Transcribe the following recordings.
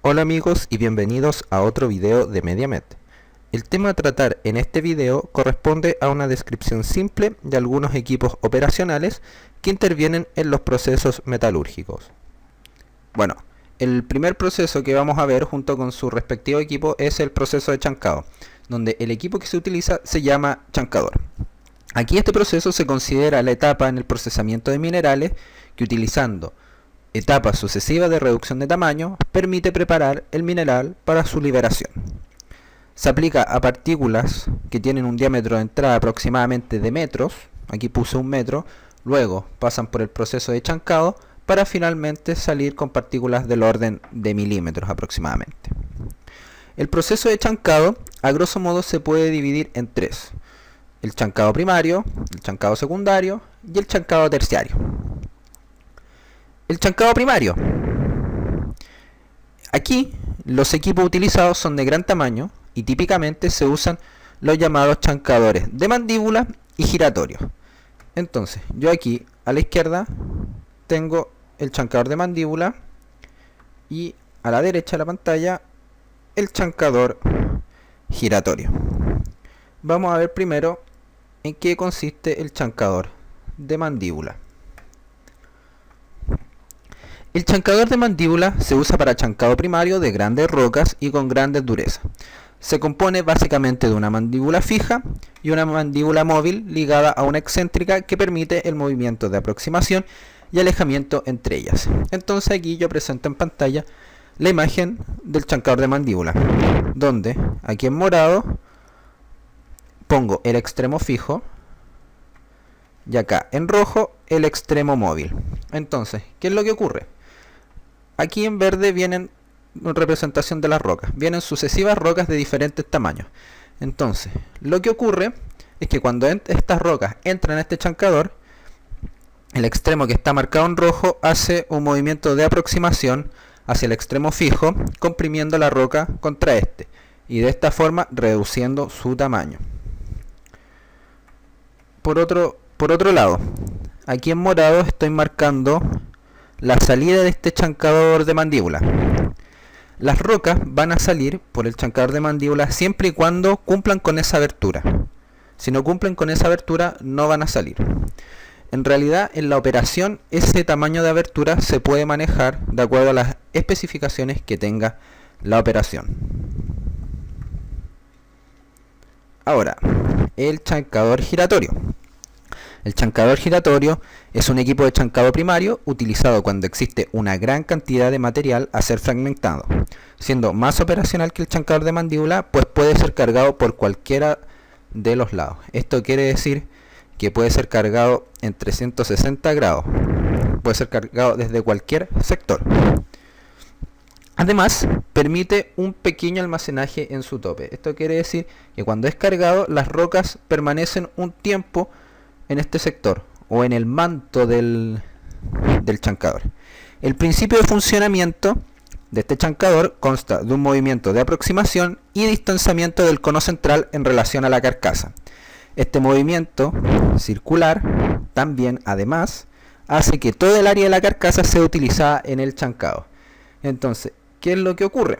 Hola amigos y bienvenidos a otro video de MediaMed. El tema a tratar en este video corresponde a una descripción simple de algunos equipos operacionales que intervienen en los procesos metalúrgicos. Bueno, el primer proceso que vamos a ver junto con su respectivo equipo es el proceso de chancado, donde el equipo que se utiliza se llama chancador. Aquí este proceso se considera la etapa en el procesamiento de minerales que, utilizando etapas sucesivas de reducción de tamaño, permite preparar el mineral para su liberación. Se aplica a partículas que tienen un diámetro de entrada aproximadamente de metros, aquí puse un metro, luego pasan por el proceso de chancado para finalmente salir con partículas del orden de milímetros aproximadamente. El proceso de chancado, a grosso modo, se puede dividir en tres: el chancado primario, el chancado secundario y el chancado terciario. El chancado primario. Aquí los equipos utilizados son de gran tamaño y típicamente se usan los llamados chancadores de mandíbula y giratorio. Entonces, yo aquí a la izquierda tengo el chancador de mandíbula y a la derecha de la pantalla el chancador giratorio. Vamos a ver primero en qué consiste el chancador de mandíbula. El chancador de mandíbula se usa para chancado primario de grandes rocas y con grandes durezas. Se compone básicamente de una mandíbula fija y una mandíbula móvil ligada a una excéntrica que permite el movimiento de aproximación y alejamiento entre ellas. Entonces aquí yo presento en pantalla la imagen del chancador de mandíbula, donde aquí en morado pongo el extremo fijo y acá en rojo el extremo móvil. Entonces, ¿qué es lo que ocurre? Aquí en verde vienen representación de las rocas. Vienen sucesivas rocas de diferentes tamaños. Entonces, lo que ocurre es que cuando estas rocas entran a este chancador, el extremo que está marcado en rojo hace un movimiento de aproximación hacia el extremo fijo, comprimiendo la roca contra este, y de esta forma reduciendo su tamaño. Por otro lado, aquí en morado estoy marcando la salida de este chancador de mandíbula. Las rocas van a salir por el chancador de mandíbula siempre y cuando cumplan con esa abertura. Si no cumplen con esa abertura, no van a salir. En realidad, en la operación, ese tamaño de abertura se puede manejar de acuerdo a las especificaciones que tenga la operación. Ahora, el chancador giratorio. El chancador giratorio es un equipo de chancado primario utilizado cuando existe una gran cantidad de material a ser fragmentado. Siendo más operacional que el chancador de mandíbula, pues puede ser cargado por cualquiera de los lados. Esto quiere decir que puede ser cargado en 360 grados. Puede ser cargado desde cualquier sector. Además, permite un pequeño almacenaje en su tope. Esto quiere decir que cuando es cargado, las rocas permanecen un tiempo en este sector o en el manto del chancador. El principio de funcionamiento de este chancador consta de un movimiento de aproximación y distanciamiento del cono central en relación a la carcasa. Este movimiento circular también, además, hace que todo el área de la carcasa sea utilizada en el chancado. Entonces, ¿qué es lo que ocurre?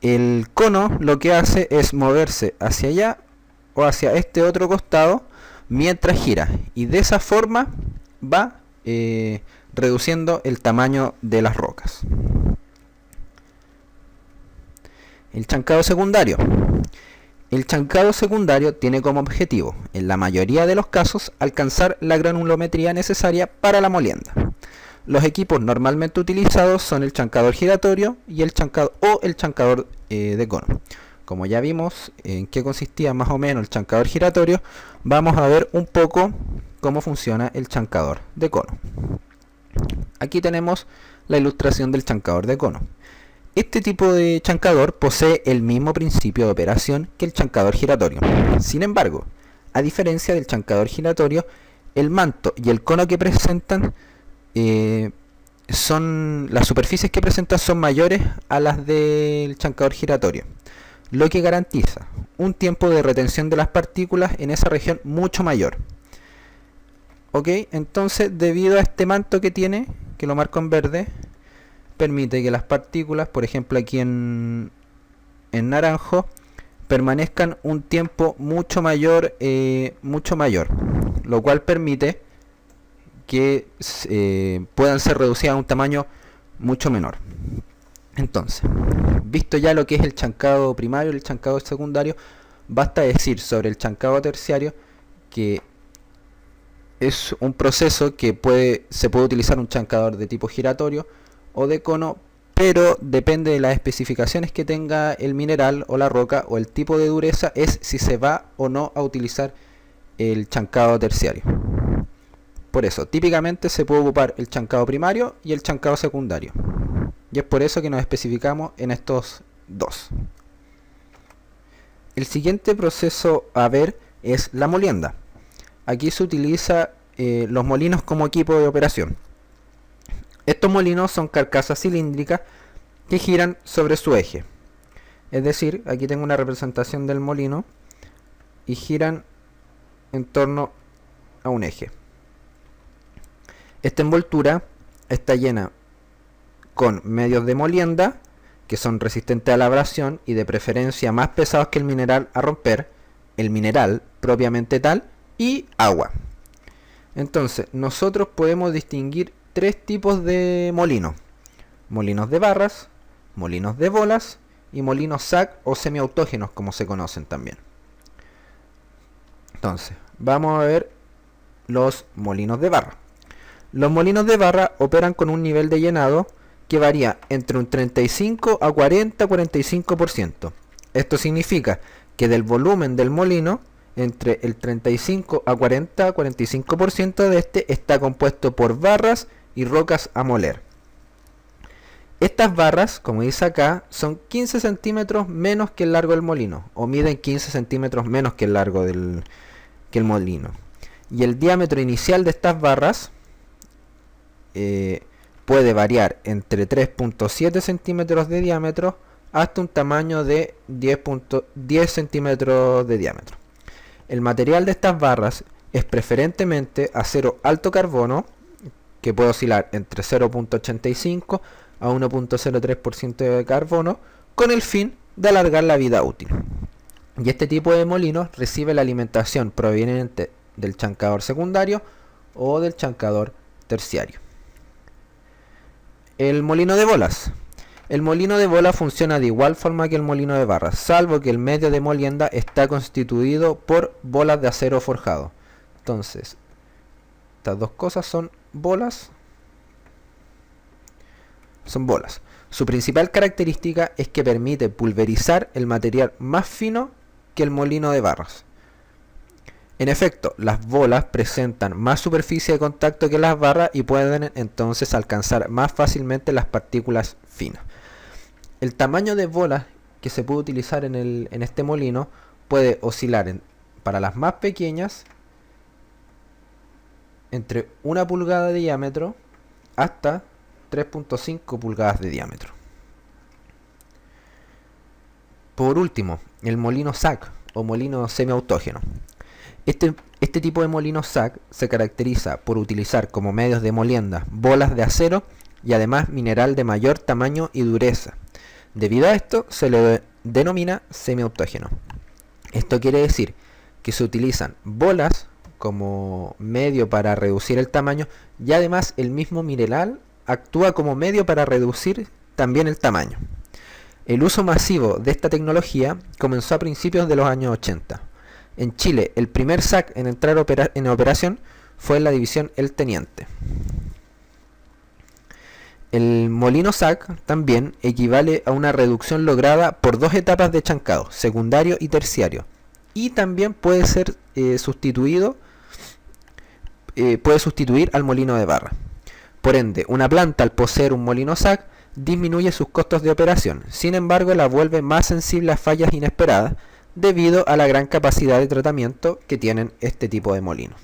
El cono lo que hace es moverse hacia allá o hacia este otro costado mientras gira, y de esa forma va reduciendo el tamaño de las rocas. El chancado secundario. El chancado secundario tiene como objetivo, en la mayoría de los casos, alcanzar la granulometría necesaria para la molienda. Los equipos normalmente utilizados son el chancador giratorio y el chancador de cono. Como ya vimos en qué consistía más o menos el chancador giratorio, vamos a ver un poco cómo funciona el chancador de cono. Aquí tenemos la ilustración del chancador de cono. Este tipo de chancador posee el mismo principio de operación que el chancador giratorio. Sin embargo, a diferencia del chancador giratorio, el manto y el cono que presentan las superficies que presentan son mayores a las del chancador giratorio, lo que garantiza un tiempo de retención de las partículas en esa región mucho mayor. Ok, entonces debido a este manto que tiene, que lo marco en verde, permite que las partículas, por ejemplo aquí en naranjo, permanezcan un tiempo mucho mayor, lo cual permite que puedan ser reducidas a un tamaño mucho menor. Entonces, visto ya lo que es el chancado primario y el chancado secundario, basta decir sobre el chancado terciario que es un proceso que se puede utilizar un chancador de tipo giratorio o de cono, pero depende de las especificaciones que tenga el mineral o la roca o el tipo de dureza, es si se va o no a utilizar el chancado terciario. Por eso, típicamente se puede ocupar el chancado primario y el chancado secundario. Y es por eso que nos especificamos en estos dos. El siguiente proceso a ver es la molienda. Aquí se utiliza los molinos como equipo de operación. Estos molinos son carcasas cilíndricas que giran sobre su eje. Es decir, aquí tengo una representación del molino y giran en torno a un eje. Esta envoltura está llena con medios de molienda que son resistentes a la abrasión y de preferencia más pesados que el mineral a romper, el mineral propiamente tal, y agua. Entonces, nosotros podemos distinguir tres tipos de molinos: molinos de barras, molinos de bolas y molinos SAC o semiautógenos, como se conocen también. Entonces, vamos a ver los molinos de barra. Los molinos de barra operan con un nivel de llenado que varía entre un 35 a 40-45%. Esto significa que del volumen del molino, entre el 35 a 40-45% de este está compuesto por barras y rocas a moler. Estas barras, como dice acá, son 15 centímetros menos que el largo del molino, o miden 15 centímetros menos que el largo que el molino. Y el diámetro inicial de estas barras puede variar entre 3.7 centímetros de diámetro hasta un tamaño de 10 centímetros de diámetro. El material de estas barras es preferentemente acero alto carbono, que puede oscilar entre 0.85 a 1.03% de carbono, con el fin de alargar la vida útil. Y este tipo de molinos recibe la alimentación proveniente del chancador secundario o del chancador terciario. El molino de bolas. El molino de bola funciona de igual forma que el molino de barras, salvo que el medio de molienda está constituido por bolas de acero forjado. Entonces, estas dos cosas son bolas. Su principal característica es que permite pulverizar el material más fino que el molino de barras. En efecto, las bolas presentan más superficie de contacto que las barras y pueden entonces alcanzar más fácilmente las partículas finas. El tamaño de bolas que se puede utilizar en este molino puede oscilar para las más pequeñas entre 1 pulgada de diámetro hasta 3.5 pulgadas de diámetro. Por último, el molino SAC o molino semiautógeno. Este tipo de molino SAC se caracteriza por utilizar como medios de molienda bolas de acero y además mineral de mayor tamaño y dureza. Debido a esto se le denomina semiautógeno. Esto quiere decir que se utilizan bolas como medio para reducir el tamaño y además el mismo mineral actúa como medio para reducir también el tamaño. El uso masivo de esta tecnología comenzó a principios de los años 80. En Chile, el primer SAC en entrar en operación fue en la división El Teniente. El molino SAC también equivale a una reducción lograda por dos etapas de chancado, secundario y terciario, y también puede ser sustituir al molino de barra. Por ende, una planta al poseer un molino SAC disminuye sus costos de operación, sin embargo la vuelve más sensible a fallas inesperadas debido a la gran capacidad de tratamiento que tienen este tipo de molinos.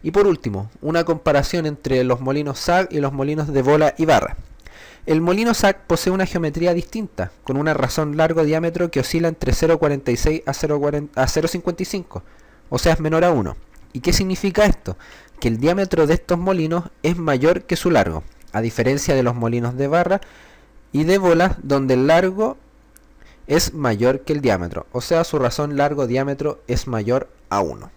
Y por último, una comparación entre los molinos SAC y los molinos de bola y barra. El molino SAC posee una geometría distinta, con una razón largo diámetro que oscila entre 0.46 a 0.55, o sea es menor a 1. ¿Y qué significa esto? Que el diámetro de estos molinos es mayor que su largo. a diferencia de los molinos de barra y de bolas donde el largo es mayor que el diámetro, o sea su razón largo-diámetro es mayor a 1.